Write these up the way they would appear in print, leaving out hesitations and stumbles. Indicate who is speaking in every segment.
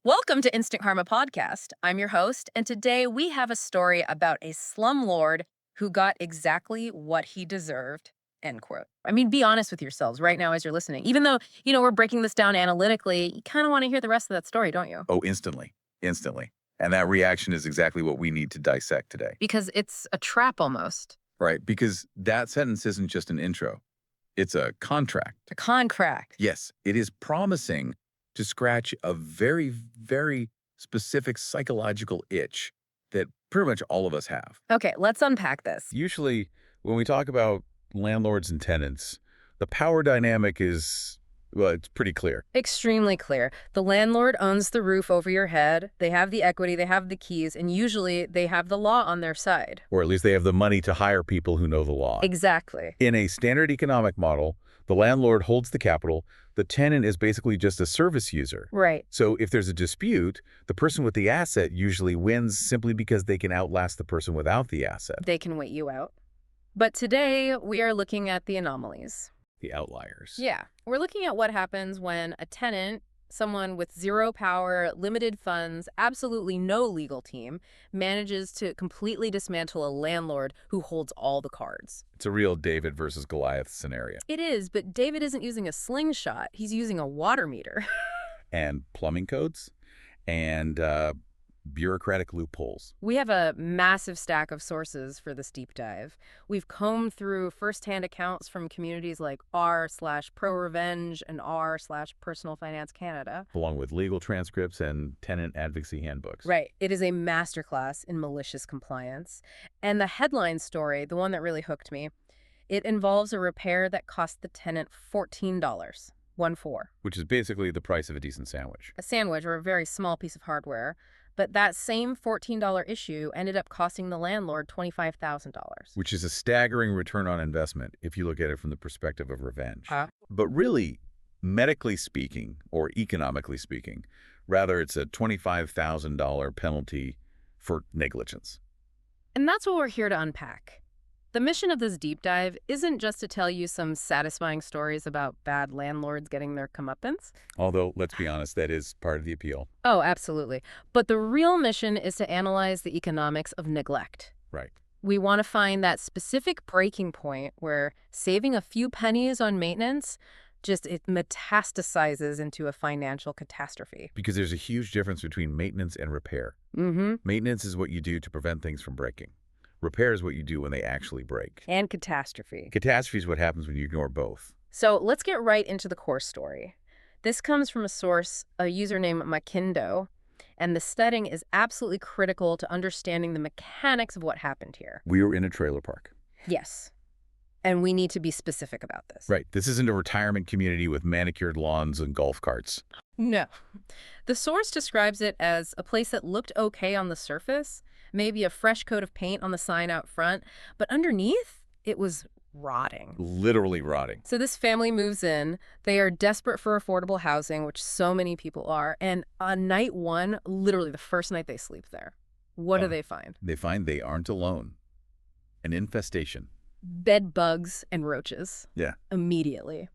Speaker 1: Welcome to Instant Karma Podcast. I'm your host, and today we have a story about a slumlord who got exactly what he deserved. End quote. I mean, be honest with yourselves right now as you're listening. Even though, we're breaking this down analytically, you kind of want to hear the rest of that story, don't you?
Speaker 2: Oh, instantly. Instantly. And that reaction is exactly what we need to dissect today.
Speaker 1: Because it's a trap almost.
Speaker 2: Right? Because that sentence isn't just an intro. It's a contract.
Speaker 1: A contract.
Speaker 2: Yes, it is promising to scratch a very, very specific psychological itch that pretty much all of us have.
Speaker 1: Okay, let's unpack this.
Speaker 2: Usually, when we talk about landlords and tenants, the power dynamic is, well, it's pretty clear.
Speaker 1: Extremely clear. The landlord owns the roof over your head. They have the equity, they have the keys, and usually they have the law on their side.
Speaker 2: Or at least they have the money to hire people who know the law.
Speaker 1: Exactly.
Speaker 2: In a standard economic model, the landlord holds the capital. The tenant is basically just a service user.
Speaker 1: Right.
Speaker 2: So if there's a dispute, the person with the asset usually wins simply because they can outlast the person without the asset.
Speaker 1: They can wait you out. But today, we are looking at the anomalies.
Speaker 2: The outliers.
Speaker 1: Yeah. We're looking at what happens when a tenant, someone with zero power, limited funds, absolutely no legal team, manages to completely dismantle a landlord who holds all the cards.
Speaker 2: It's a real David versus Goliath scenario.
Speaker 1: It is, but David isn't using a slingshot. He's using a water meter.
Speaker 2: And plumbing codes and bureaucratic loopholes.
Speaker 1: We have a massive stack of sources for this deep dive. We've combed through firsthand accounts from communities like r/ProRevenge and r/Personal Finance Canada.
Speaker 2: Along with legal transcripts and tenant advocacy handbooks.
Speaker 1: Right. It is a masterclass in malicious compliance. And the headline story, the one that really hooked me, it involves a repair that cost the tenant $14. 1-4.
Speaker 2: Which is basically the price of a decent sandwich.
Speaker 1: A sandwich or a very small piece of hardware. But that same $14 issue ended up costing the landlord $25,000.
Speaker 2: Which is a staggering return on investment if you look at it from the perspective of revenge.
Speaker 1: Huh?
Speaker 2: But really, medically speaking, or economically speaking, rather it's a $25,000 penalty for negligence.
Speaker 1: And that's what we're here to unpack. The mission of this deep dive isn't just to tell you some satisfying stories about bad landlords getting their comeuppance.
Speaker 2: Although, let's be honest, that is part of the appeal.
Speaker 1: Oh, absolutely. But the real mission is to analyze the economics of neglect.
Speaker 2: Right.
Speaker 1: We want to find that specific breaking point where saving a few pennies on maintenance it metastasizes into a financial catastrophe.
Speaker 2: Because there's a huge difference between maintenance and repair.
Speaker 1: Mm-hmm.
Speaker 2: Maintenance is what you do to prevent things from breaking. Repair is what you do when they actually break.
Speaker 1: And catastrophe.
Speaker 2: Catastrophe is what happens when you ignore both.
Speaker 1: So let's get right into the core story. This comes from a source, a user named Makindo, and the studying is absolutely critical to understanding the mechanics of what happened here.
Speaker 2: We were in a trailer park.
Speaker 1: Yes. And we need to be specific about this.
Speaker 2: Right. This isn't a retirement community with manicured lawns and golf carts.
Speaker 1: No. The source describes it as a place that looked okay on the surface, maybe a fresh coat of paint on the sign out front, but underneath, it was rotting.
Speaker 2: Literally rotting.
Speaker 1: So this family moves in. They are desperate for affordable housing, which so many people are. And on night one, literally the first night they sleep there, what do they find?
Speaker 2: They find they aren't alone. An infestation.
Speaker 1: Bed bugs and roaches.
Speaker 2: Yeah.
Speaker 1: Immediately.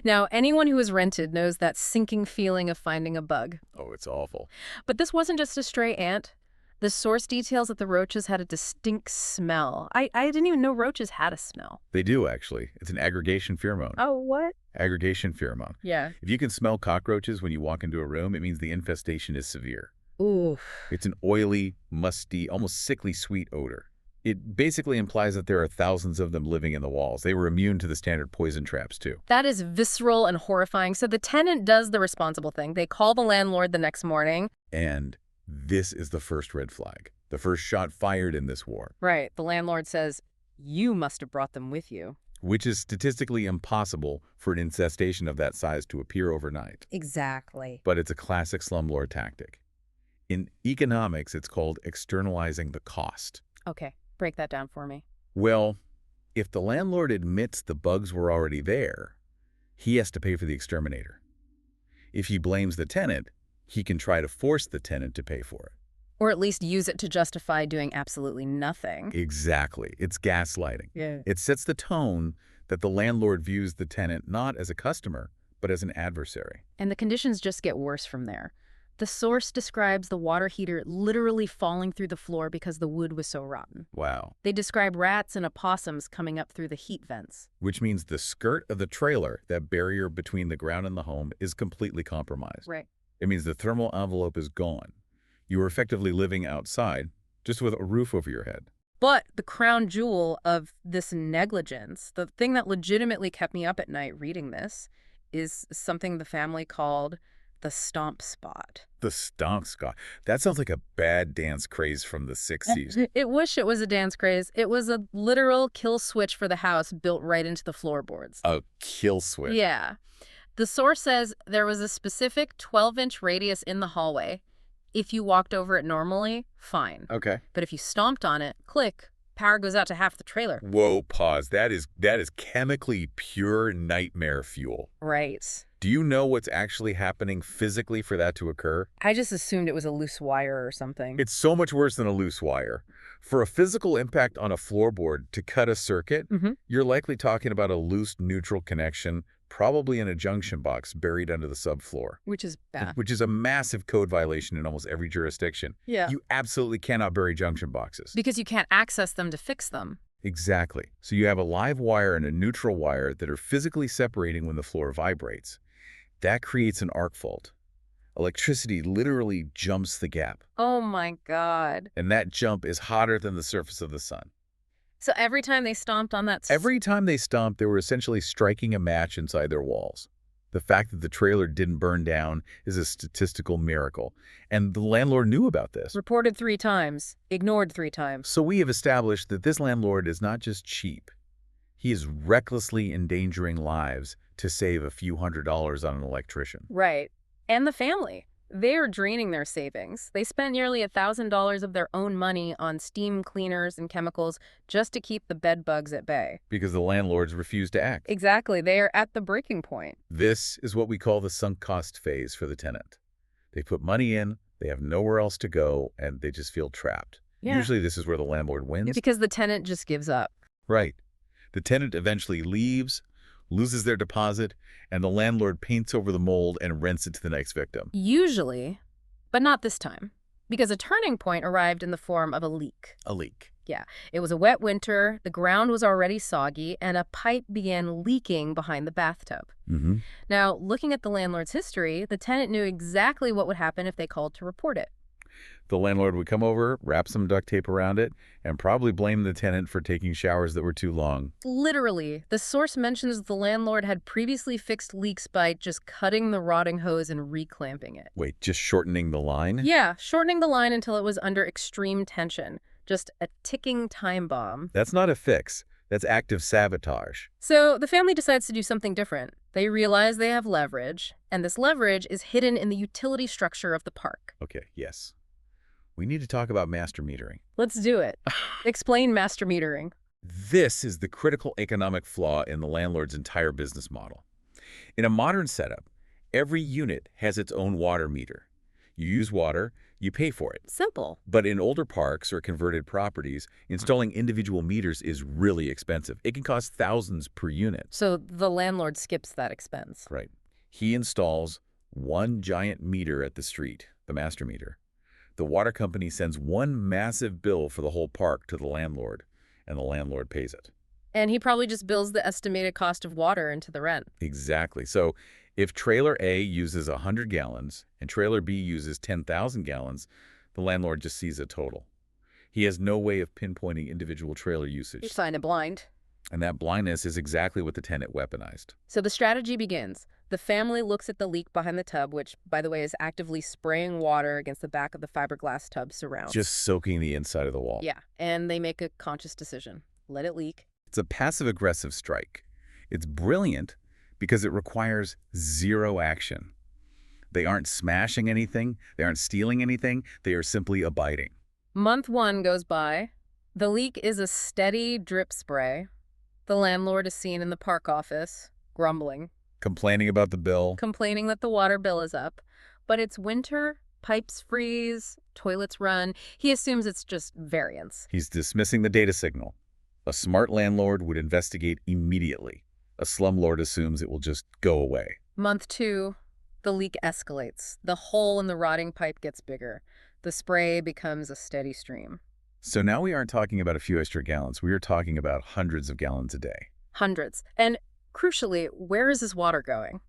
Speaker 1: Now, anyone who has rented knows that sinking feeling of finding a bug.
Speaker 2: Oh, it's awful.
Speaker 1: But this wasn't just a stray ant. The source details that the roaches had a distinct smell. I didn't even know roaches had a smell.
Speaker 2: They do, actually. It's an aggregation pheromone.
Speaker 1: Oh, what?
Speaker 2: Aggregation pheromone.
Speaker 1: Yeah.
Speaker 2: If you can smell cockroaches when you walk into a room, it means the infestation is severe.
Speaker 1: Ooh.
Speaker 2: It's an oily, musty, almost sickly sweet odor. It basically implies that there are thousands of them living in the walls. They were immune to the standard poison traps, too.
Speaker 1: That is visceral and horrifying. So the tenant does the responsible thing. They call the landlord the next morning.
Speaker 2: And this is the first red flag. The first shot fired in this war.
Speaker 1: Right. The landlord says, you must have brought them with you.
Speaker 2: Which is statistically impossible for an infestation of that size to appear overnight.
Speaker 1: Exactly.
Speaker 2: But it's a classic slumlord tactic. In economics, it's called externalizing the cost.
Speaker 1: Okay. Break that down for me.
Speaker 2: Well, if the landlord admits the bugs were already there, he has to pay for the exterminator. If he blames the tenant, he can try to force the tenant to pay for it.
Speaker 1: Or at least use it to justify doing absolutely nothing.
Speaker 2: Exactly. It's gaslighting.
Speaker 1: Yeah.
Speaker 2: It sets the tone that the landlord views the tenant not as a customer, but as an adversary.
Speaker 1: And the conditions just get worse from there. The source describes the water heater literally falling through the floor because the wood was so rotten.
Speaker 2: Wow.
Speaker 1: They describe rats and opossums coming up through the heat vents.
Speaker 2: Which means the skirt of the trailer, that barrier between the ground and the home, is completely compromised.
Speaker 1: Right.
Speaker 2: It means the thermal envelope is gone. You are effectively living outside, just with a roof over your head.
Speaker 1: But the crown jewel of this negligence, the thing that legitimately kept me up at night reading this, is something the family called the stomp spot.
Speaker 2: The stomp spot. That sounds like a bad dance craze from the 60s.
Speaker 1: It wish it was a dance craze. It was a literal kill switch for the house built right into the floorboards.
Speaker 2: A kill switch.
Speaker 1: Yeah. The source says there was a specific 12-inch radius in the hallway. If you walked over it normally, fine.
Speaker 2: Okay.
Speaker 1: But if you stomped on it, click, power goes out to half the trailer.
Speaker 2: Whoa, pause. That is chemically pure nightmare fuel.
Speaker 1: Right.
Speaker 2: Do you know what's actually happening physically for that to occur?
Speaker 1: I just assumed it was a loose wire or something.
Speaker 2: It's so much worse than a loose wire. For a physical impact on a floorboard to cut a circuit, you're likely talking about a loose neutral connection, probably in a junction box buried under the subfloor.
Speaker 1: Which is bad.
Speaker 2: Which is a massive code violation in almost every jurisdiction.
Speaker 1: Yeah.
Speaker 2: You absolutely cannot bury junction boxes.
Speaker 1: Because you can't access them to fix them.
Speaker 2: Exactly. So you have a live wire and a neutral wire that are physically separating when the floor vibrates. That creates an arc fault. Electricity literally jumps the gap.
Speaker 1: Oh my God.
Speaker 2: And that jump is hotter than the surface of the sun.
Speaker 1: So every time they stomped on that...
Speaker 2: Every time they stomped, they were essentially striking a match inside their walls. The fact that the trailer didn't burn down is a statistical miracle. And the landlord knew about this.
Speaker 1: Reported 3 times, ignored 3 times.
Speaker 2: So we have established that this landlord is not just cheap. He is recklessly endangering lives to save a few $100s on an electrician.
Speaker 1: Right. And the family. They are draining their savings. They spent nearly $1,000 of their own money on steam cleaners and chemicals just to keep the bed bugs at bay.
Speaker 2: Because the landlords refuse to act.
Speaker 1: Exactly. They are at the breaking point.
Speaker 2: This is what we call the sunk cost phase for the tenant. They put money in, they have nowhere else to go, and they just feel trapped.
Speaker 1: Yeah.
Speaker 2: Usually this is where the landlord wins.
Speaker 1: Because the tenant just gives up.
Speaker 2: Right. The tenant eventually leaves, loses their deposit, and the landlord paints over the mold and rents it to the next victim.
Speaker 1: Usually, but not this time. Because a turning point arrived in the form of a leak.
Speaker 2: A leak.
Speaker 1: Yeah. It was a wet winter, the ground was already soggy, and a pipe began leaking behind the bathtub. Now, looking at the landlord's history, the tenant knew exactly what would happen if they called to report it.
Speaker 2: The landlord would come over, wrap some duct tape around it, and probably blame the tenant for taking showers that were too long.
Speaker 1: Literally, the source mentions the landlord had previously fixed leaks by just cutting the rotting hose and reclamping it.
Speaker 2: Wait, just shortening the line?
Speaker 1: Yeah, shortening the line until it was under extreme tension. Just a ticking time bomb.
Speaker 2: That's not a fix. That's active sabotage.
Speaker 1: So the family decides to do something different. They realize they have leverage, and this leverage is hidden in the utility structure of the park.
Speaker 2: Okay, yes. We need to talk about master metering.
Speaker 1: Let's do it. Explain master metering.
Speaker 2: This is the critical economic flaw in the landlord's entire business model. In a modern setup, every unit has its own water meter. You use water, you pay for it.
Speaker 1: Simple.
Speaker 2: But in older parks or converted properties, installing individual meters is really expensive. It can cost thousands per unit.
Speaker 1: So the landlord skips that expense.
Speaker 2: Right. He installs one giant meter at the street, the master meter. The water company sends one massive bill for the whole park to the landlord, and the landlord pays it.
Speaker 1: And he probably just bills the estimated cost of water into the rent.
Speaker 2: Exactly. So if trailer A uses 100 gallons and trailer B uses 10,000 gallons, the landlord just sees a total. He has no way of pinpointing individual trailer usage.
Speaker 1: You're signing blind.
Speaker 2: And that blindness is exactly what the tenant weaponized.
Speaker 1: So the strategy begins. The family looks at the leak behind the tub, which, by the way, is actively spraying water against the back of the fiberglass tub surround.
Speaker 2: Just soaking the inside of the wall.
Speaker 1: Yeah, and they make a conscious decision. Let it leak.
Speaker 2: It's a passive-aggressive strike. It's brilliant because it requires zero action. They aren't smashing anything. They aren't stealing anything. They are simply abiding.
Speaker 1: Month 1 goes by. The leak is a steady drip spray. The landlord is seen in the park office, grumbling.
Speaker 2: Complaining about the bill.
Speaker 1: Complaining that the water bill is up. But it's winter, pipes freeze, toilets run. He assumes it's just variance.
Speaker 2: He's dismissing the data signal. A smart landlord would investigate immediately. A slumlord assumes it will just go away.
Speaker 1: Month 2, The leak escalates. The hole in the rotting pipe gets bigger. The spray becomes a steady stream.
Speaker 2: So now we aren't talking about a few extra gallons. We are talking about hundreds of gallons a day.
Speaker 1: Hundreds. And crucially, where is this water going?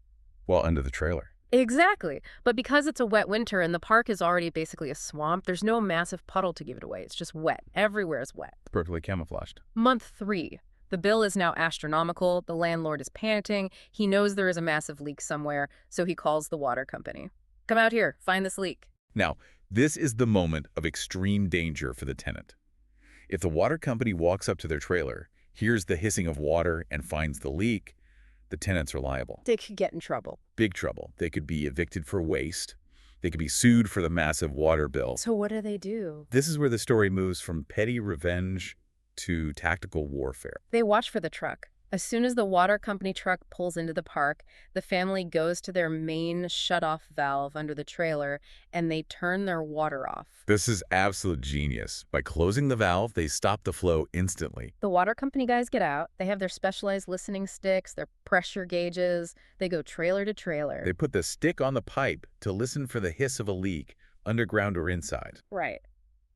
Speaker 2: Well, under the trailer.
Speaker 1: Exactly. But because it's a wet winter and the park is already basically a swamp, there's no massive puddle to give it away. It's just wet. Everywhere is wet.
Speaker 2: Perfectly camouflaged.
Speaker 1: Month 3. The bill is now astronomical. The landlord is panicking. He knows there is a massive leak somewhere, so he calls the water company. Come out here. Find this leak.
Speaker 2: Now, this is the moment of extreme danger for the tenant. If the water company walks up to their trailer, hears the hissing of water, and finds the leak, the tenants are liable.
Speaker 1: They could get in trouble.
Speaker 2: Big trouble. They could be evicted for waste. They could be sued for the massive water bill.
Speaker 1: So what do?
Speaker 2: This is where the story moves from petty revenge to tactical warfare.
Speaker 1: They watch for the truck. As soon as the water company truck pulls into the park, the family goes to their main shut-off valve under the trailer, and they turn their water off.
Speaker 2: This is absolute genius. By closing the valve, they stop the flow instantly.
Speaker 1: The water company guys get out. They have their specialized listening sticks, their pressure gauges. They go trailer to trailer.
Speaker 2: They put the stick on the pipe to listen for the hiss of a leak, underground or inside.
Speaker 1: Right.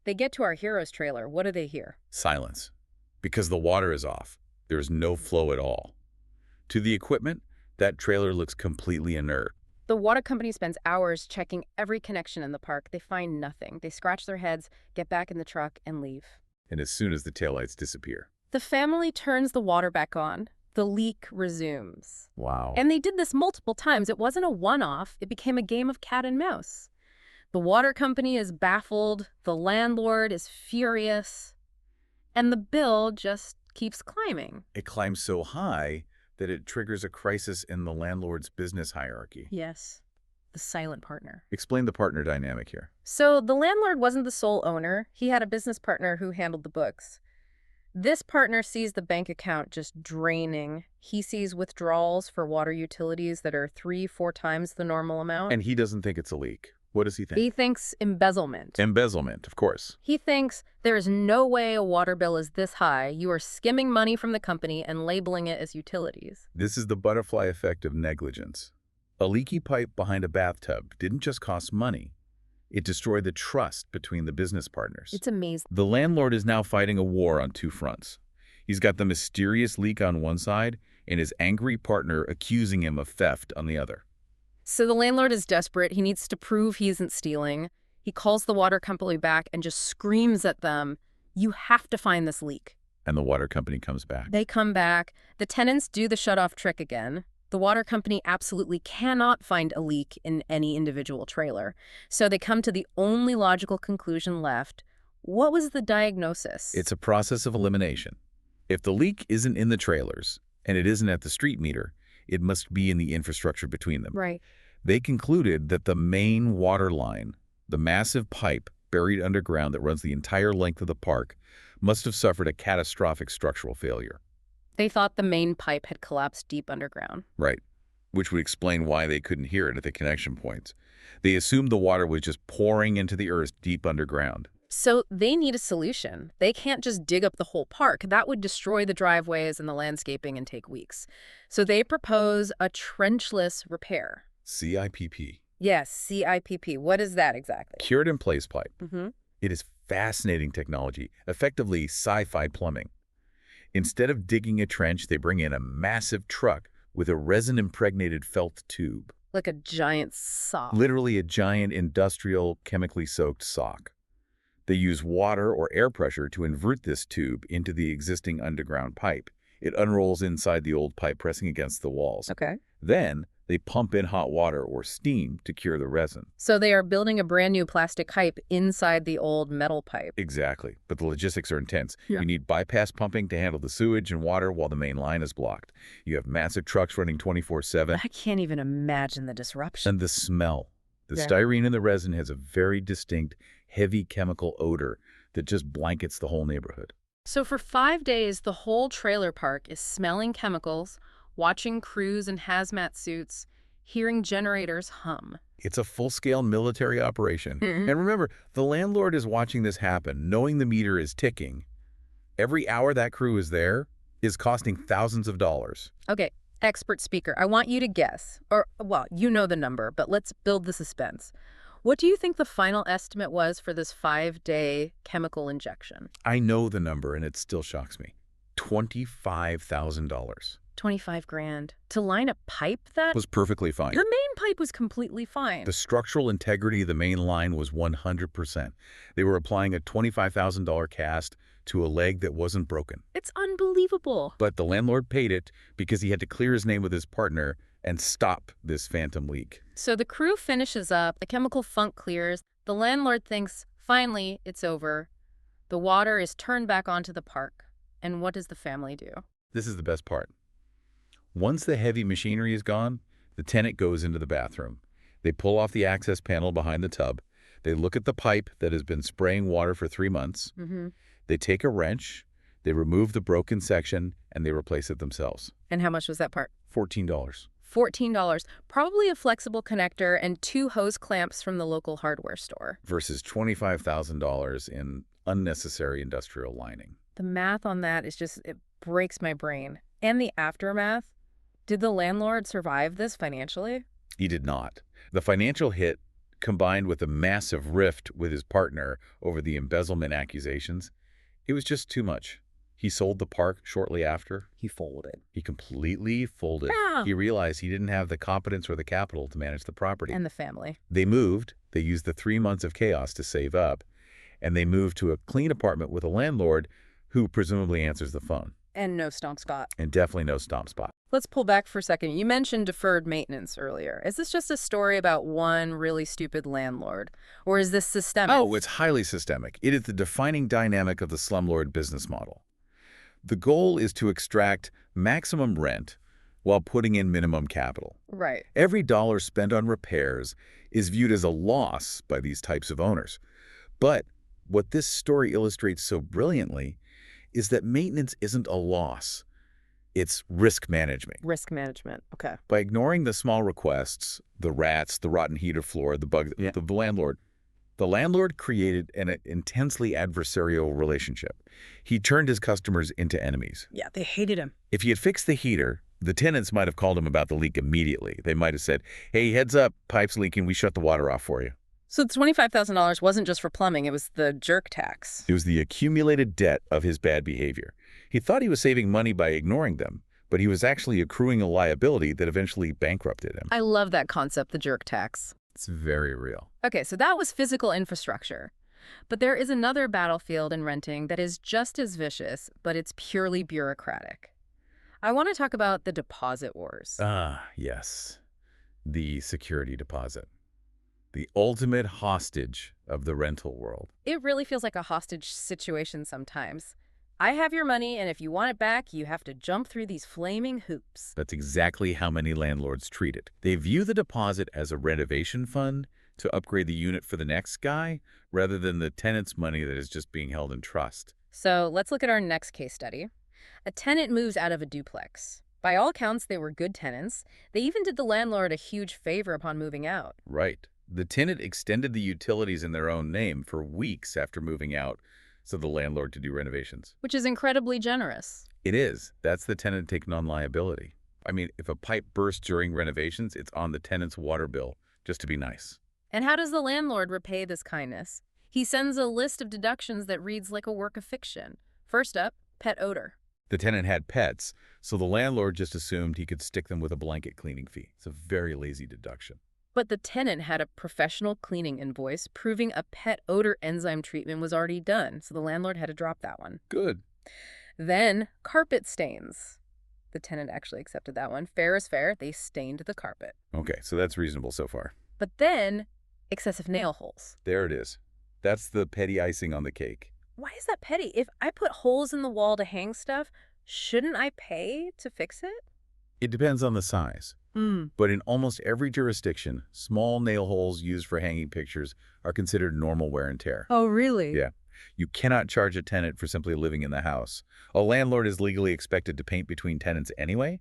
Speaker 1: They get to our hero's trailer. What do they hear?
Speaker 2: Silence. Because the water is off. There is no flow at all. To the equipment, that trailer looks completely inert.
Speaker 1: The water company spends hours checking every connection in the park. They find nothing. They scratch their heads, get back in the truck, and leave.
Speaker 2: And as soon as the taillights disappear.
Speaker 1: The family turns the water back on. The leak resumes.
Speaker 2: Wow.
Speaker 1: And they did this multiple times. It wasn't a one-off. It became a game of cat and mouse. The water company is baffled. The landlord is furious. And the bill just keeps climbing.
Speaker 2: It climbs so high that it triggers a crisis in the landlord's business hierarchy.
Speaker 1: Yes, the silent partner.
Speaker 2: Explain the partner dynamic here.
Speaker 1: So the landlord wasn't the sole owner. He had a business partner who handled the books. This partner sees the bank account just draining. He sees withdrawals for water utilities that are 3-4 times the normal amount.
Speaker 2: And he doesn't think it's a leak. What does he think?
Speaker 1: He thinks embezzlement.
Speaker 2: Embezzlement, of course.
Speaker 1: He thinks there is no way a water bill is this high. You are skimming money from the company and labeling it as utilities.
Speaker 2: This is the butterfly effect of negligence. A leaky pipe behind a bathtub didn't just cost money. It destroyed the trust between the business partners.
Speaker 1: It's amazing.
Speaker 2: The landlord is now fighting a war on 2 fronts. He's got the mysterious leak on one side and his angry partner accusing him of theft on the other.
Speaker 1: So the landlord is desperate. He needs to prove he isn't stealing. He calls the water company back and just screams at them, "You have to find this leak."
Speaker 2: And the water company comes back.
Speaker 1: They come back. The tenants do the shut-off trick again. The water company absolutely cannot find a leak in any individual trailer. So they come to the only logical conclusion left. What was the diagnosis?
Speaker 2: It's a process of elimination. If the leak isn't in the trailers, and it isn't at the street meter, it must be in the infrastructure between them.
Speaker 1: Right.
Speaker 2: They concluded that the main water line, the massive pipe buried underground that runs the entire length of the park, must have suffered a catastrophic structural failure.
Speaker 1: They thought the main pipe had collapsed deep underground.
Speaker 2: Right, which would explain why they couldn't hear it at the connection points. They assumed the water was just pouring into the earth deep underground.
Speaker 1: So they need a solution. They can't just dig up the whole park. That would destroy the driveways and the landscaping and take weeks. So they propose a trenchless repair.
Speaker 2: CIPP.
Speaker 1: Yes, CIPP. What is that exactly?
Speaker 2: Cured in place pipe.
Speaker 1: Mm-hmm.
Speaker 2: It is fascinating technology, effectively sci-fi plumbing. Instead of digging a trench, they bring in a massive truck with a resin-impregnated felt tube.
Speaker 1: Like a giant sock.
Speaker 2: Literally a giant industrial, chemically soaked sock. They use water or air pressure to invert this tube into the existing underground pipe. It unrolls inside the old pipe, pressing against the walls.
Speaker 1: Okay.
Speaker 2: Then they pump in hot water or steam to cure the resin.
Speaker 1: So they are building a brand new plastic pipe inside the old metal pipe.
Speaker 2: Exactly, but the logistics are intense.
Speaker 1: Yeah.
Speaker 2: You need bypass pumping to handle the sewage and water while the main line is blocked. You have massive trucks running 24/7.
Speaker 1: I can't even imagine the disruption.
Speaker 2: And the smell. The
Speaker 1: Yeah.
Speaker 2: styrene in the resin has a very distinct, heavy chemical odor that just blankets the whole neighborhood.
Speaker 1: So for 5 days, the whole trailer park is smelling chemicals, watching crews in hazmat suits, hearing generators hum.
Speaker 2: It's a full-scale military operation.
Speaker 1: Mhm.
Speaker 2: And remember, the landlord is watching this happen, knowing the meter is ticking. Every hour that crew is there is costing thousands of dollars.
Speaker 1: Okay, Expert speaker, I want you to guess. Or, well, you know the number, but let's build the suspense. What do you think the final estimate was for this 5-day chemical injection?
Speaker 2: I know the number, and it still shocks me. $25,000.
Speaker 1: 25 grand. To line a pipe that?
Speaker 2: Was perfectly fine.
Speaker 1: The main pipe was completely fine.
Speaker 2: The structural integrity of the main line was 100%. They were applying a $25,000 cast to a leg that wasn't broken.
Speaker 1: It's unbelievable.
Speaker 2: But the landlord paid it because he had to clear his name with his partner and stop this phantom leak.
Speaker 1: So the crew finishes up, the chemical funk clears, the landlord thinks, finally, it's over. The water is turned back onto the park. And what does the family do?
Speaker 2: This is the best part. Once the heavy machinery is gone, the tenant goes into the bathroom. They pull off the access panel behind the tub. They look at the pipe that has been spraying water for 3 months. They take a wrench, they remove the broken section, and they replace it themselves.
Speaker 1: And how much was that part?
Speaker 2: $14.
Speaker 1: $14. Probably a flexible connector and 2 hose clamps from the local hardware store.
Speaker 2: Versus $25,000 in unnecessary industrial lining.
Speaker 1: The math on that is just, it breaks my brain. And the aftermath? Did the landlord survive this financially?
Speaker 2: He did not. The financial hit, combined with a massive rift with his partner over the embezzlement accusations, it was just too much. He sold the park shortly after.
Speaker 1: He folded.
Speaker 2: He completely folded.
Speaker 1: Yeah.
Speaker 2: He realized he didn't have the competence or the capital to manage the property.
Speaker 1: And the family.
Speaker 2: They moved. They used the 3 months of chaos to save up. And they moved to a clean apartment with a landlord who presumably answers the phone.
Speaker 1: And no stomp spot.
Speaker 2: And definitely no stomp spot.
Speaker 1: Let's pull back for a second. You mentioned deferred maintenance earlier. Is this just a story about one really stupid landlord? Or is this systemic?
Speaker 2: Oh, it's highly systemic. It is the defining dynamic of the slumlord business model. The goal is to extract maximum rent while putting in minimum capital.
Speaker 1: Right.
Speaker 2: Every dollar spent on repairs is viewed as a loss by these types of owners. But what this story illustrates so brilliantly is that maintenance isn't a loss. It's risk management.
Speaker 1: Risk management. Okay.
Speaker 2: By ignoring the small requests, the rats, the rotten heater floor, the bug, the landlord created an intensely adversarial relationship. He turned his customers into enemies.
Speaker 1: Yeah, they hated him.
Speaker 2: If he had fixed the heater, the tenants might have called him about the leak immediately. They might have said, hey, heads up, pipe's leaking, we shut the water off for you.
Speaker 1: So the $25,000 wasn't just for plumbing, it was the jerk tax.
Speaker 2: It was the accumulated debt of his bad behavior. He thought he was saving money by ignoring them, but he was actually accruing a liability that eventually bankrupted him.
Speaker 1: I love that concept, the jerk tax.
Speaker 2: It's very real.
Speaker 1: Okay, so that was physical infrastructure. But there is another battlefield in renting that is just as vicious, but it's purely bureaucratic. I want to talk about the deposit wars.
Speaker 2: Ah, yes. The security deposit. The ultimate hostage of the rental world.
Speaker 1: It really feels like a hostage situation sometimes. I have your money, and if you want it back, you have to jump through these flaming hoops.
Speaker 2: That's exactly how many landlords treat it. They view the deposit as a renovation fund to upgrade the unit for the next guy, rather than the tenant's money that is just being held in trust.
Speaker 1: So let's look at our next case study. A tenant moves out of a duplex. By all accounts, they were good tenants. They even did the landlord a huge favor upon moving out.
Speaker 2: Right. The tenant extended the utilities in their own name for weeks after moving out, so the landlord to do renovations.
Speaker 1: Which is incredibly generous.
Speaker 2: It is. That's the tenant taking on liability. I mean, if a pipe bursts during renovations, it's on the tenant's water bill, just to be nice.
Speaker 1: And how does the landlord repay this kindness? He sends a list of deductions that reads like a work of fiction. First up, pet odor.
Speaker 2: The tenant had pets, so the landlord just assumed he could stick them with a blanket cleaning fee. It's a very lazy deduction.
Speaker 1: But the tenant had a professional cleaning invoice proving a pet odor enzyme treatment was already done, so the landlord had to drop that one.
Speaker 2: Good.
Speaker 1: Then, carpet stains. The tenant actually accepted that one. Fair is fair. They stained the carpet.
Speaker 2: Okay, so that's reasonable so far.
Speaker 1: But then, excessive nail holes.
Speaker 2: There it is. That's the petty icing on the cake.
Speaker 1: Why is that petty? If I put holes in the wall to hang stuff, shouldn't I pay to fix it?
Speaker 2: It depends on the size. But in almost every jurisdiction, small nail holes used for hanging pictures are considered normal wear and tear.
Speaker 1: Oh, really?
Speaker 2: Yeah. You cannot charge a tenant for simply living in the house. A landlord is legally expected to paint between tenants anyway.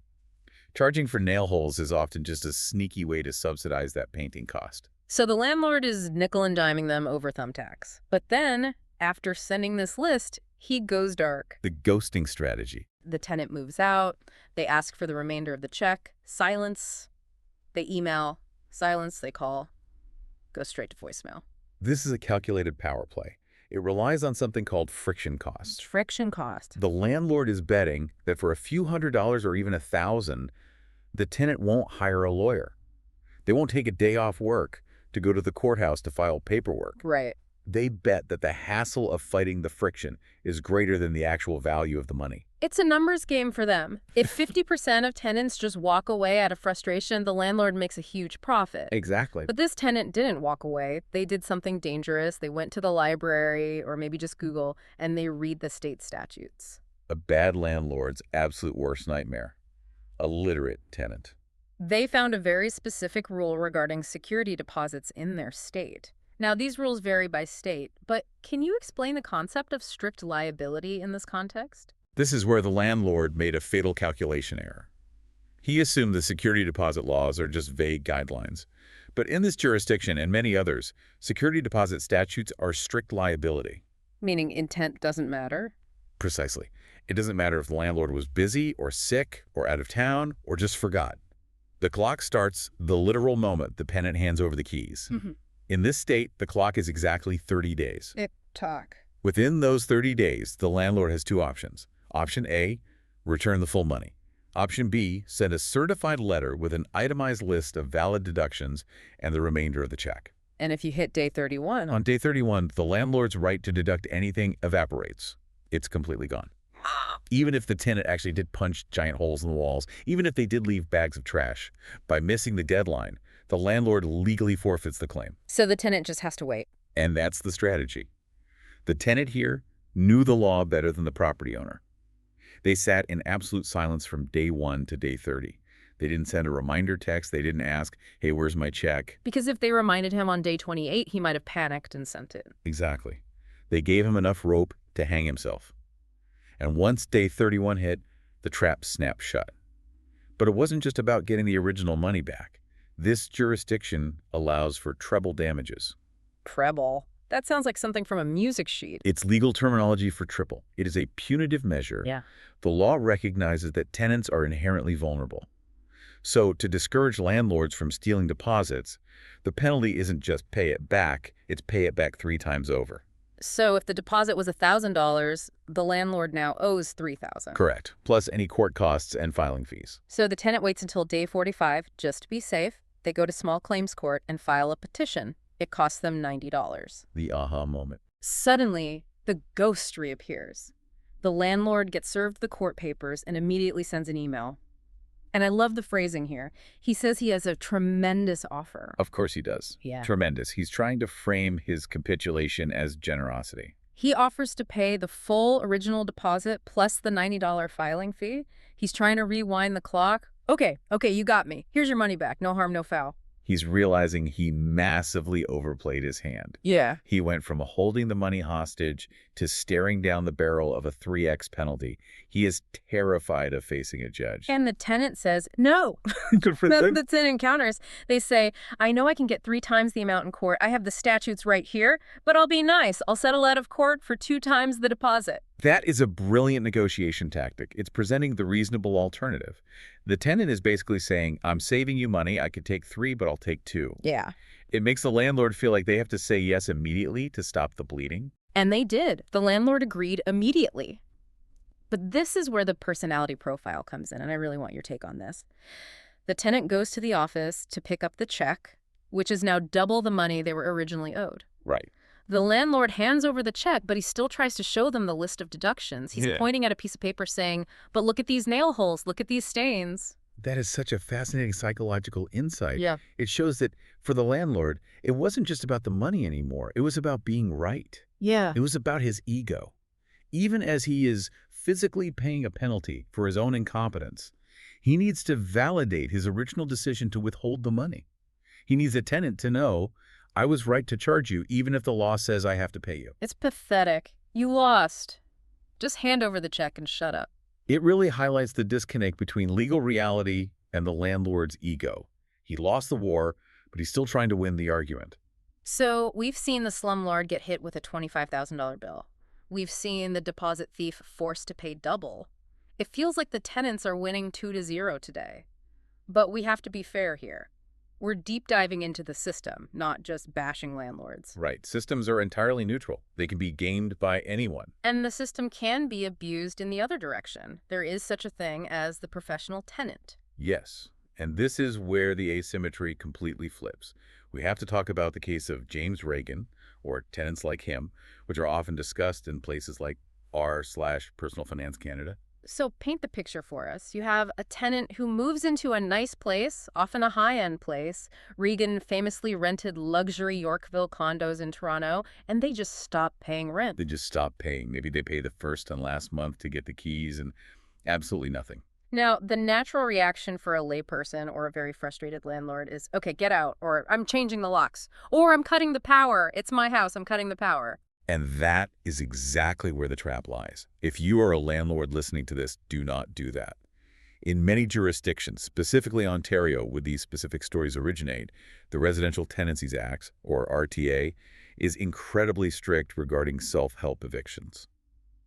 Speaker 2: Charging for nail holes is often just a sneaky way to subsidize that painting cost.
Speaker 1: So the landlord is nickel and diming them over thumbtacks. But then, after sending this list, he goes dark.
Speaker 2: The ghosting strategy.
Speaker 1: The tenant moves out. They ask for the remainder of the check. Silence. They email. Silence. They call. Goes straight to voicemail.
Speaker 2: This is a calculated power play. It relies on something called friction cost.
Speaker 1: Friction cost.
Speaker 2: The landlord is betting that for a few $100s or even $1,000, the tenant won't hire a lawyer. They won't take a day off work to go to the courthouse to file paperwork.
Speaker 1: Right.
Speaker 2: They bet that the hassle of fighting the friction is greater than the actual value of the money.
Speaker 1: It's a numbers game for them. If 50% of tenants just walk away out of frustration, the landlord makes a huge profit.
Speaker 2: Exactly.
Speaker 1: But this tenant didn't walk away. They did something dangerous. They went to the library or maybe just Google, and they read the state statutes.
Speaker 2: A bad landlord's absolute worst nightmare. A literate tenant.
Speaker 1: They found a very specific rule regarding security deposits in their state. Now, these rules vary by state, but can you explain the concept of strict liability in this context?
Speaker 2: This is where the landlord made a fatal calculation error. He assumed the security deposit laws are just vague guidelines. But in this jurisdiction and many others, security deposit statutes are strict liability.
Speaker 1: Meaning intent doesn't matter?
Speaker 2: Precisely. It doesn't matter if the landlord was busy or sick or out of town or just forgot. The clock starts the literal moment the tenant hands over the keys. In this state, the clock is exactly 30 days.
Speaker 1: Talk.
Speaker 2: Within those 30 days, the landlord has two options. Option A, return the full money. Option B, send a certified letter with an itemized list of valid deductions and the remainder of the check.
Speaker 1: And if you hit day 31?
Speaker 2: On day 31, the landlord's right to deduct anything evaporates. It's completely gone. Even if the tenant actually did punch giant holes in the walls, even if they did leave bags of trash, by missing the deadline, the landlord legally forfeits the claim.
Speaker 1: So the tenant just has to wait.
Speaker 2: And that's the strategy. The tenant here knew the law better than the property owner. They sat in absolute silence from day 1 to day 30. They didn't send a reminder text. They didn't ask, hey, where's my check?
Speaker 1: Because if they reminded him on day 28, he might have panicked and sent it.
Speaker 2: Exactly. They gave him enough rope to hang himself. And once day 31 hit, the trap snapped shut. But it wasn't just about getting the original money back. This jurisdiction allows for treble damages.
Speaker 1: Treble? That sounds like something from a music sheet.
Speaker 2: It's legal terminology for triple. It is a punitive measure.
Speaker 1: Yeah.
Speaker 2: The law recognizes that tenants are inherently vulnerable. So to discourage landlords from stealing deposits, the penalty isn't just pay it back, it's pay it back 3 times over.
Speaker 1: So if the deposit was $1,000, the landlord now owes $3,000.
Speaker 2: Correct. Plus any court costs and filing fees.
Speaker 1: So the tenant waits until day 45 just to be safe. They go to small claims court and file a petition. It costs them $90.
Speaker 2: The aha moment.
Speaker 1: Suddenly, the ghost reappears. The landlord gets served the court papers and immediately sends an email. And I love the phrasing here. He says he has a tremendous offer.
Speaker 2: Of course he does.
Speaker 1: Yeah.
Speaker 2: Tremendous. He's trying to frame his capitulation as generosity.
Speaker 1: He offers to pay the full original deposit plus the $90 filing fee. He's trying to rewind the clock. Okay, you got me. Here's your money back. No harm, no foul.
Speaker 2: He's realizing he massively overplayed his hand.
Speaker 1: Yeah.
Speaker 2: He went from holding the money hostage to staring down the barrel of a 3x penalty. He is terrified of facing a judge.
Speaker 1: And the tenant says, no.
Speaker 2: Good for
Speaker 1: That's
Speaker 2: them.
Speaker 1: the tenant counters. They say, I know I can get 3 times the amount in court. I have the statutes right here, but I'll be nice. I'll settle out of court for 2 times the deposit.
Speaker 2: That is a brilliant negotiation tactic. It's presenting the reasonable alternative. The tenant is basically saying, I'm saving you money. I could take 3, but I'll take 2.
Speaker 1: Yeah.
Speaker 2: It makes the landlord feel like they have to say yes immediately to stop the bleeding.
Speaker 1: And they did. The landlord agreed immediately. But this is where the personality profile comes in, and I really want your take on this. The tenant goes to the office to pick up the check, which is now double the money they were originally owed.
Speaker 2: Right.
Speaker 1: The landlord hands over the check, but he still tries to show them the list of deductions. He's pointing at a piece of paper saying, but look at these nail holes, look at these stains.
Speaker 2: That is such a fascinating psychological insight.
Speaker 1: Yeah.
Speaker 2: It shows that for the landlord, it wasn't just about the money anymore. It was about being right.
Speaker 1: Yeah.
Speaker 2: It was about his ego. Even as he is physically paying a penalty for his own incompetence, he needs to validate his original decision to withhold the money. He needs a tenant to know, I was right to charge you, even if the law says I have to pay you.
Speaker 1: It's pathetic. You lost. Just hand over the check and shut up.
Speaker 2: It really highlights the disconnect between legal reality and the landlord's ego. He lost the war, but he's still trying to win the argument.
Speaker 1: So we've seen the slumlord get hit with a $25,000 bill. We've seen the deposit thief forced to pay double. It feels like the tenants are winning 2-0 today. But we have to be fair here. We're deep diving into the system, not just bashing landlords.
Speaker 2: Right. Systems are entirely neutral. They can be gamed by anyone.
Speaker 1: And the system can be abused in the other direction. There is such a thing as the professional tenant.
Speaker 2: Yes. And this is where the asymmetry completely flips. We have to talk about the case of James Reagan, or tenants like him, which are often discussed in places like r/Personal Finance Canada.
Speaker 1: So paint the picture for us. You have a tenant who moves into a nice place, often a high-end place. Reagan famously rented luxury Yorkville condos in Toronto, and they just stop paying rent.
Speaker 2: They just stop paying. Maybe they pay the first and last month to get the keys and absolutely nothing.
Speaker 1: Now, the natural reaction for a layperson or a very frustrated landlord is, okay, get out, or I'm changing the locks, or I'm cutting the power. It's my house. I'm cutting the power.
Speaker 2: And that is exactly where the trap lies. If you are a landlord listening to this, do not do that. In many jurisdictions, specifically Ontario, where these specific stories originate, the Residential Tenancies Act, or RTA, is incredibly strict regarding self-help evictions.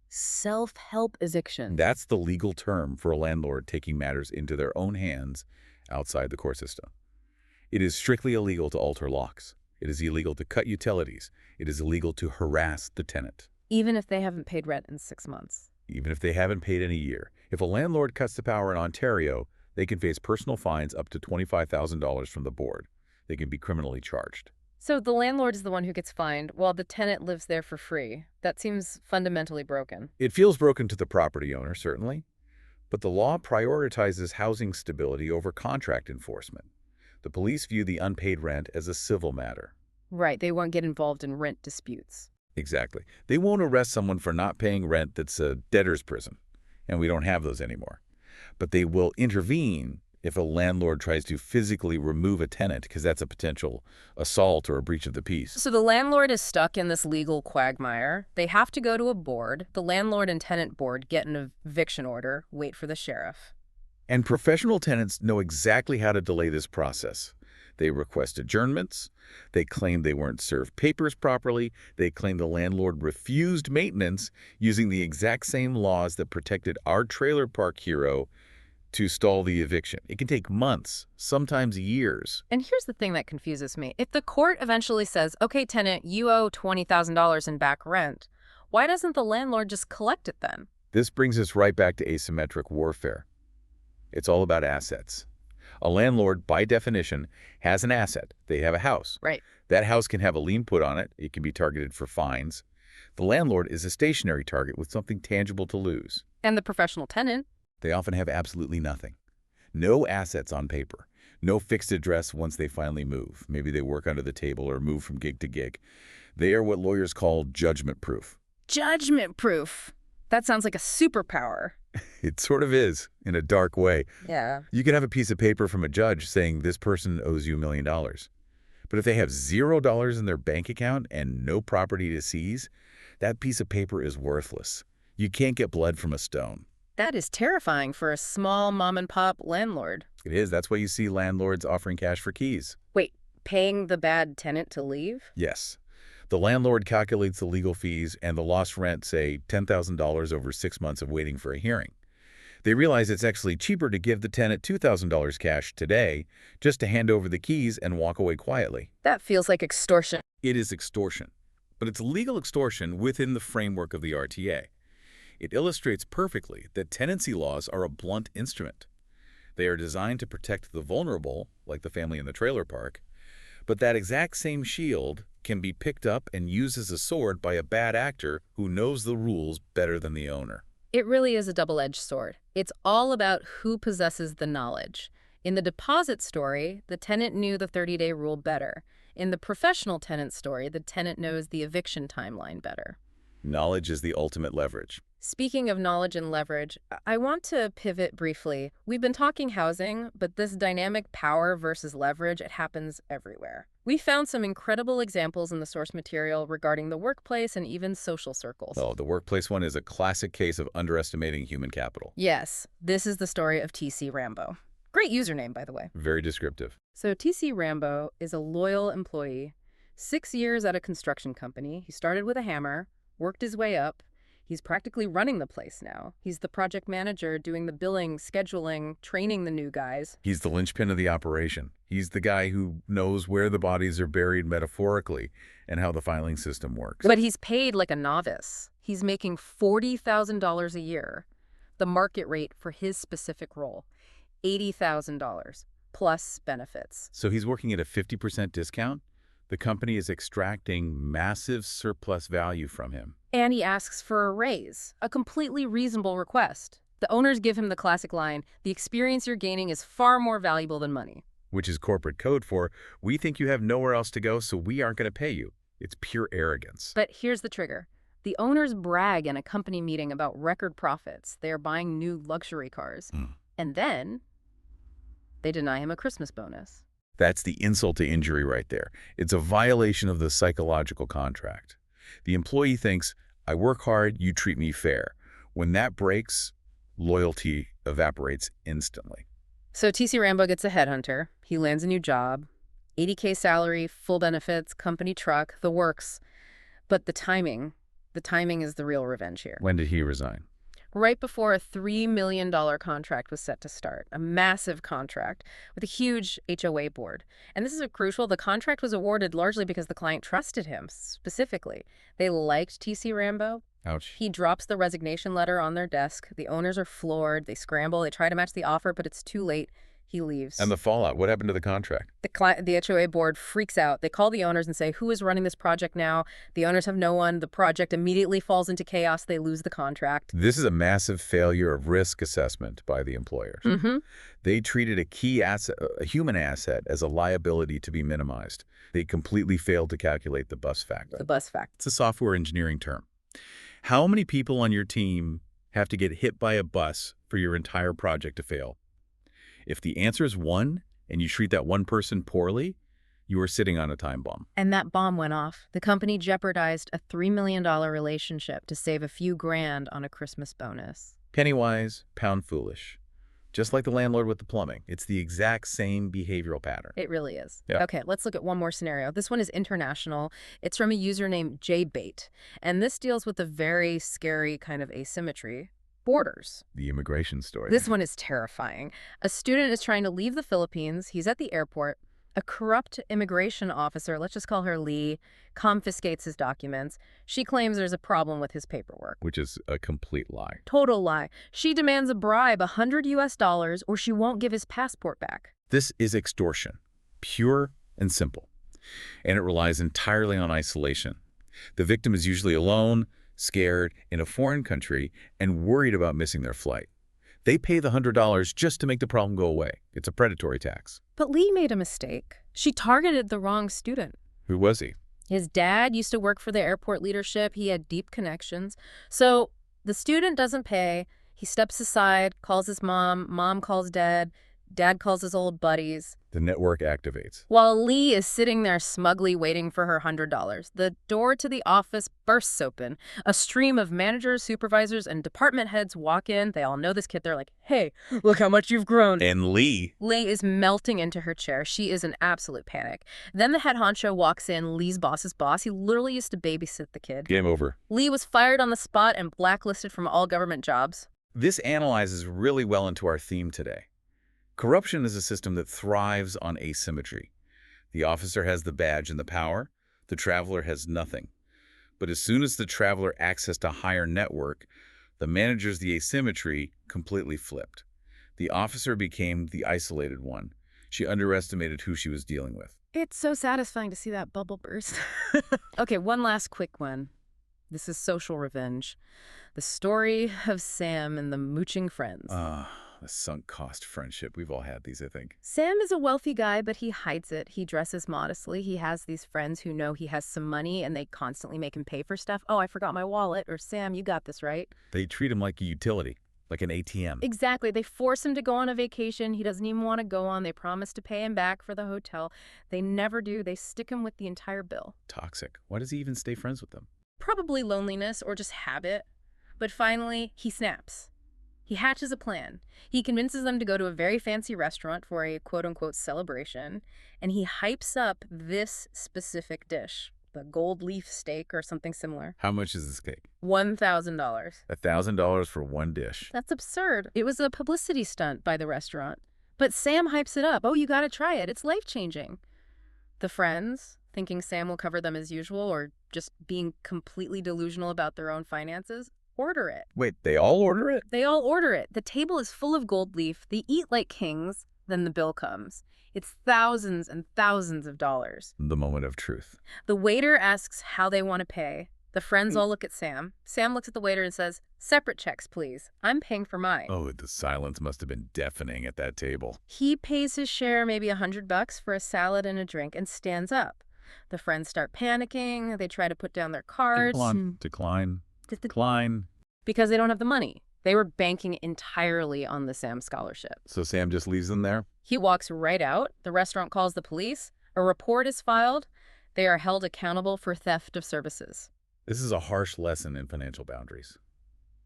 Speaker 1: Self-help eviction.
Speaker 2: That's the legal term for a landlord taking matters into their own hands outside the court system. It is strictly illegal to alter locks. It is illegal to cut utilities. It is illegal to harass the tenant.
Speaker 1: Even if they haven't paid rent in 6 months.
Speaker 2: Even if they haven't paid in a year. If a landlord cuts the power in Ontario, they can face personal fines up to $25,000 from the board. They can be criminally charged.
Speaker 1: So the landlord is the one who gets fined, while the tenant lives there for free. That seems fundamentally broken.
Speaker 2: It feels broken to the property owner, certainly, but the law prioritizes housing stability over contract enforcement. The police view the unpaid rent as a civil matter.
Speaker 1: Right, they won't get involved in rent disputes.
Speaker 2: Exactly. They won't arrest someone for not paying rent that's a debtor's prison, and we don't have those anymore. But they will intervene if a landlord tries to physically remove a tenant, because that's a potential assault or a breach of the peace.
Speaker 1: So the landlord is stuck in this legal quagmire. They have to go to a board. The landlord and tenant board get an eviction order, wait for the sheriff.
Speaker 2: And professional tenants know exactly how to delay this process. They request adjournments. They claim they weren't served papers properly. They claim the landlord refused maintenance using the exact same laws that protected our trailer park hero to stall the eviction. It can take months, sometimes years.
Speaker 1: And here's the thing that confuses me. If the court eventually says, okay, tenant, you owe $20,000 in back rent, why doesn't the landlord just collect it then?
Speaker 2: This brings us right back to asymmetric warfare. It's all about assets. A landlord, by definition, has an asset. They have a house.
Speaker 1: Right.
Speaker 2: That house can have a lien put on it. It can be targeted for fines. The landlord is a stationary target with something tangible to lose.
Speaker 1: And the professional tenant?
Speaker 2: They often have absolutely nothing. No assets on paper. No fixed address once they finally move. Maybe they work under the table or move from gig to gig. They are what lawyers call judgment proof.
Speaker 1: Judgment proof. That sounds like a superpower.
Speaker 2: It sort of is, in a dark way.
Speaker 1: Yeah.
Speaker 2: You can have a piece of paper from a judge saying this person owes you $1 million. But if they have $0 in their bank account and no property to seize, that piece of paper is worthless. You can't get blood from a stone.
Speaker 1: That is terrifying for a small mom-and-pop landlord.
Speaker 2: It is. That's why you see landlords offering cash for keys.
Speaker 1: Wait, paying the bad tenant to leave?
Speaker 2: Yes. The landlord calculates the legal fees and the lost rent, say $10,000 over 6 months of waiting for a hearing. They realize it's actually cheaper to give the tenant $2,000 cash today just to hand over the keys and walk away quietly.
Speaker 1: That feels like extortion.
Speaker 2: It is extortion, but it's legal extortion within the framework of the RTA. It illustrates perfectly that tenancy laws are a blunt instrument. They are designed to protect the vulnerable, like the family in the trailer park, but that exact same shield can be picked up and used as a sword by a bad actor who knows the rules better than the owner.
Speaker 1: It really is a double-edged sword. It's all about who possesses the knowledge. In the deposit story, the tenant knew the 30-day rule better. In the professional tenant story, the tenant knows the eviction timeline better.
Speaker 2: Knowledge is the ultimate leverage.
Speaker 1: Speaking of knowledge and leverage, I want to pivot briefly. We've been talking housing, but this dynamic power versus leverage, it happens everywhere. We found some incredible examples in the source material regarding the workplace and even social circles.
Speaker 2: Oh, the workplace one is a classic case of underestimating human capital.
Speaker 1: Yes, this is the story of TC Rambo. Great username, by the way.
Speaker 2: Very descriptive.
Speaker 1: So TC Rambo is a loyal employee. 6 years at a construction company. He started with a hammer, worked his way up. He's practically running the place now. He's the project manager doing the billing, scheduling, training the new guys.
Speaker 2: He's the linchpin of the operation. He's the guy who knows where the bodies are buried metaphorically and how the filing system works.
Speaker 1: But he's paid like a novice. He's making $40,000 a year, the market rate for his specific role, $80,000 plus benefits.
Speaker 2: So he's working at a 50% discount? The company is extracting massive surplus value from him.
Speaker 1: And he asks for a raise, a completely reasonable request. The owners give him the classic line, "The experience you're gaining is far more valuable than money."
Speaker 2: Which is corporate code for, we think you have nowhere else to go, so we aren't going to pay you. It's pure arrogance.
Speaker 1: But here's the trigger. The owners brag in a company meeting about record profits. They are buying new luxury cars. And then they deny him a Christmas bonus.
Speaker 2: That's the insult to injury right there. It's a violation of the psychological contract. The employee thinks, I work hard, you treat me fair. When that breaks, loyalty evaporates instantly.
Speaker 1: So TC Rambo gets a headhunter. He lands a new job. $80K salary, full benefits, company truck, the works. But the timing is the real revenge here.
Speaker 2: When did he resign?
Speaker 1: Right before a $3 million contract was set to start, a massive contract with a huge HOA board. And this is crucial. The contract was awarded largely because the client trusted him specifically. They liked TC Rambo.
Speaker 2: Ouch.
Speaker 1: He drops the resignation letter on their desk. The owners are floored. They scramble. They try to match the offer, but it's too late. He leaves.
Speaker 2: And the fallout, what happened to the contract?
Speaker 1: The HOA board freaks out. They call the owners and say, who is running this project now? The owners have no one. The project immediately falls into chaos. They lose the contract.
Speaker 2: This is a massive failure of risk assessment by the employers. They treated a key asset, a human asset, as a liability to be minimized. They completely failed to calculate the bus factor.
Speaker 1: The bus factor.
Speaker 2: It's a software engineering term. How many people on your team have to get hit by a bus for your entire project to fail? If the answer is 1, and you treat that one person poorly, you are sitting on a time bomb.
Speaker 1: And that bomb went off. The company jeopardized a $3 million relationship to save a few grand on a Christmas bonus.
Speaker 2: Penny wise, pound foolish. Just like the landlord with the plumbing. It's the exact same behavioral pattern.
Speaker 1: It really is.
Speaker 2: Yeah.
Speaker 1: Okay, let's look at one more scenario. This one is international. It's from a user named JBait. And this deals with a very scary kind of asymmetry. Borders.
Speaker 2: The immigration story.
Speaker 1: This one is terrifying. A student is trying to leave the Philippines. He's at the airport. A corrupt immigration officer, let's just call her Lee, confiscates his documents. She claims there's a problem with his paperwork.
Speaker 2: Which is a complete lie.
Speaker 1: Total lie. She demands a bribe, $100 or she won't give his passport back.
Speaker 2: This is extortion. Pure and simple. And it relies entirely on isolation. The victim is usually alone, scared, in a foreign country, and worried about missing their flight. They pay the $100 just to make the problem go away. It's a predatory tax.
Speaker 1: But Lee made a mistake. She targeted the wrong student.
Speaker 2: Who was he?
Speaker 1: His dad used to work for the airport leadership. He had deep connections. So the student doesn't pay. He steps aside, calls his mom. Mom calls dad. Dad calls his old buddies.
Speaker 2: The network activates.
Speaker 1: While Lee is sitting there smugly waiting for her $100, the door to the office bursts open. A stream of managers, supervisors, and department heads walk in. They all know this kid. They're like, hey, look how much you've grown.
Speaker 2: And Lee
Speaker 1: is melting into her chair. She is in absolute panic. Then the head honcho walks in, Lee's boss's boss. He literally used to babysit the kid.
Speaker 2: Game over.
Speaker 1: Lee was fired on the spot and blacklisted from all government jobs.
Speaker 2: This analyzes really well into our theme today. Corruption is a system that thrives on asymmetry. The officer has the badge and the power. The traveler has nothing. But as soon as the traveler accessed a higher network, the manager's the asymmetry completely flipped. The officer became the isolated one. She underestimated who she was dealing with.
Speaker 1: It's so satisfying to see that bubble burst. Okay, one last quick one. This is social revenge. The story of Sam and the mooching friends.
Speaker 2: The sunk cost friendship. We've all had these, I think.
Speaker 1: Sam is a wealthy guy, but he hides it. He dresses modestly. He has these friends who know he has some money, and they constantly make him pay for stuff. Oh, I forgot my wallet. Or, Sam, you got this, right?
Speaker 2: They treat him like a utility, like an ATM.
Speaker 1: Exactly. They force him to go on a vacation he doesn't even want to go on. They promise to pay him back for the hotel. They never do. They stick him with the entire bill.
Speaker 2: Toxic. Why does he even stay friends with them?
Speaker 1: Probably loneliness or just habit. But finally, he snaps. He hatches a plan. He convinces them to go to a very fancy restaurant for a quote-unquote celebration, and he hypes up this specific dish. the gold leaf steak or something similar.
Speaker 2: How much is this cake?
Speaker 1: $1,000.
Speaker 2: $1,000 for one dish.
Speaker 1: That's absurd. It was a publicity stunt by the restaurant. But Sam hypes it up. Oh, you gotta try it. It's life-changing. The friends, thinking Sam will cover them as usual or just being completely delusional about their own finances, order it.
Speaker 2: Wait, they all order it?
Speaker 1: They all order it. The table is full of gold leaf. They eat like kings. Then the bill comes. It's thousands and thousands of dollars.
Speaker 2: The moment of truth.
Speaker 1: The waiter asks how they want to pay. The friends all look at Sam. Sam looks at the waiter and says, "Separate checks, please. I'm paying for mine."
Speaker 2: Oh, the silence must have been deafening at that table.
Speaker 1: He pays his share, maybe $100 for a salad and a drink, and stands up. The friends start panicking. They try to put down their cards.
Speaker 2: Decline.
Speaker 1: Because they don't have the money. They were banking entirely on the Sam scholarship.
Speaker 2: So Sam just leaves them there?
Speaker 1: He walks right out. The restaurant calls the police. A report is filed. They are held accountable for theft of services.
Speaker 2: This is a harsh lesson in financial boundaries.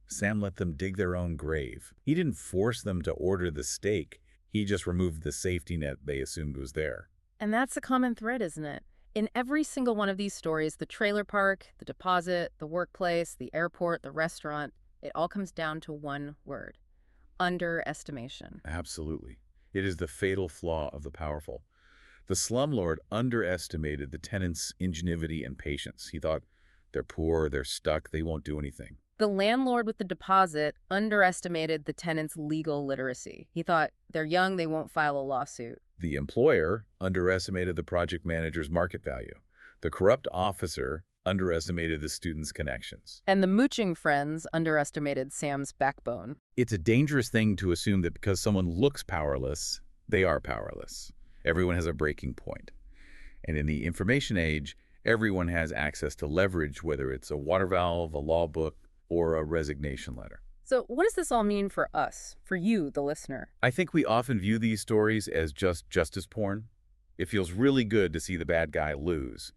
Speaker 2: Sam let them dig their own grave. He didn't force them to order the steak. He just removed the safety net they assumed was there.
Speaker 1: And that's a common thread, isn't it? In every single one of these stories, the trailer park, the deposit, the workplace, the airport, the restaurant, it all comes down to one word: underestimation.
Speaker 2: Absolutely. It is the fatal flaw of the powerful. The slumlord underestimated the tenants' ingenuity and patience. He thought, they're poor, they're stuck, they won't do anything.
Speaker 1: The landlord with the deposit underestimated the tenants' legal literacy. He thought, they're young, they won't file a lawsuit.
Speaker 2: The employer underestimated the project manager's market value. The corrupt officer underestimated the student's connections.
Speaker 1: And the mooching friends underestimated Sam's backbone.
Speaker 2: It's a dangerous thing to assume that because someone looks powerless, they are powerless. Everyone has a breaking point. And in the information age, everyone has access to leverage, whether it's a water valve, a law book, or a resignation letter.
Speaker 1: So what does this all mean for us, for you, the listener?
Speaker 2: I think we often view these stories as just justice porn. It feels really good to see the bad guy lose.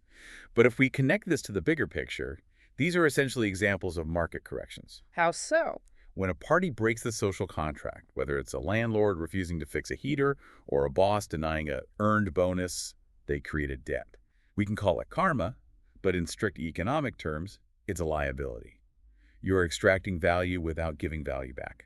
Speaker 2: But if we connect this to the bigger picture, these are essentially examples of market corrections.
Speaker 1: How so?
Speaker 2: When a party breaks the social contract, whether it's a landlord refusing to fix a heater or a boss denying a earned bonus, they create a debt. We can call it karma, but in strict economic terms, it's a liability. You're extracting value without giving value back.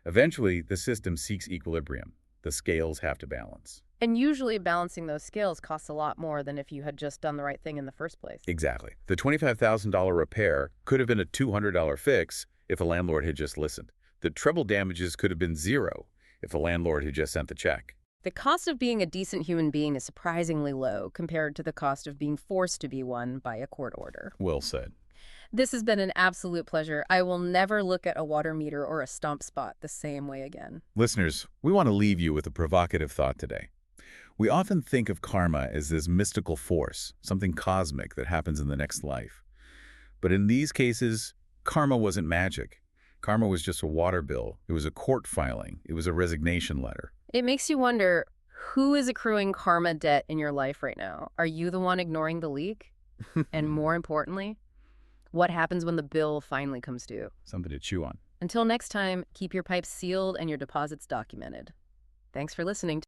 Speaker 2: Eventually, the system seeks equilibrium. The scales have to balance.
Speaker 1: And usually balancing those scales costs a lot more than if you had just done the right thing in the first place.
Speaker 2: Exactly. The $25,000 repair could have been a $200 fix if a landlord had just listened. The treble damages could have been zero if a landlord had just sent the check.
Speaker 1: The cost of being a decent human being is surprisingly low compared to the cost of being forced to be one by a court order.
Speaker 2: Well said.
Speaker 1: This has been an absolute pleasure. I will never look at a water meter or a stump spot the same way again.
Speaker 2: Listeners, we want to leave you with a provocative thought today. We often think of karma as this mystical force, something cosmic that happens in the next life. But in these cases, karma wasn't magic. Karma was just a water bill. It was a court filing. It was a resignation letter.
Speaker 1: It makes you wonder, who is accruing karma debt in your life right now? Are you the one ignoring the leak? And more importantly, what happens when the bill finally comes due?
Speaker 2: Something to chew on.
Speaker 1: Until next time, keep your pipes sealed and your deposits documented. Thanks for listening.